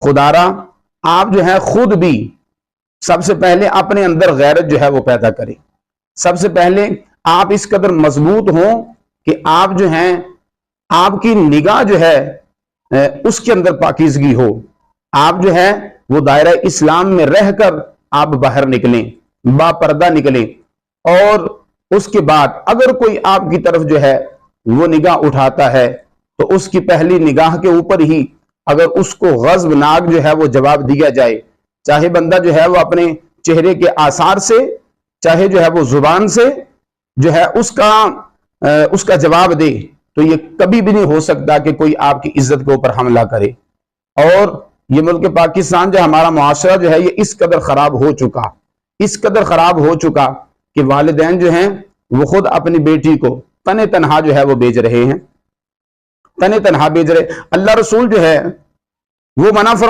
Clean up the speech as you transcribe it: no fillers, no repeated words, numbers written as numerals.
خدارا آپ جو ہے خود بھی سب سے پہلے اپنے اندر غیرت جو ہے وہ پیدا کریں. سب سے پہلے آپ اس قدر مضبوط ہوں کہ آپ جو ہیں آپ کی نگاہ جو ہے اس کے اندر پاکیزگی ہو. آپ جو ہے وہ دائرہ اسلام میں رہ کر آپ باہر نکلیں، با پردہ نکلیں. اور اس کے بعد اگر کوئی آپ کی طرف جو ہے وہ نگاہ اٹھاتا ہے تو اس کی پہلی نگاہ کے اوپر ہی اگر اس کو غضبناک جو ہے وہ جواب دیا جائے، چاہے بندہ جو ہے وہ اپنے چہرے کے آثار سے، چاہے جو ہے وہ زبان سے جو ہے اس کا جواب دے، تو یہ کبھی بھی نہیں ہو سکتا کہ کوئی آپ کی عزت کے اوپر حملہ کرے. اور یہ ملک پاکستان جو ہمارا معاشرہ جو ہے یہ اس قدر خراب ہو چکا کہ والدین جو ہیں وہ خود اپنی بیٹی کو تن تنہا جو ہے وہ بیچ رہے ہیں. اللہ رسول جو ہے وہ منع فرما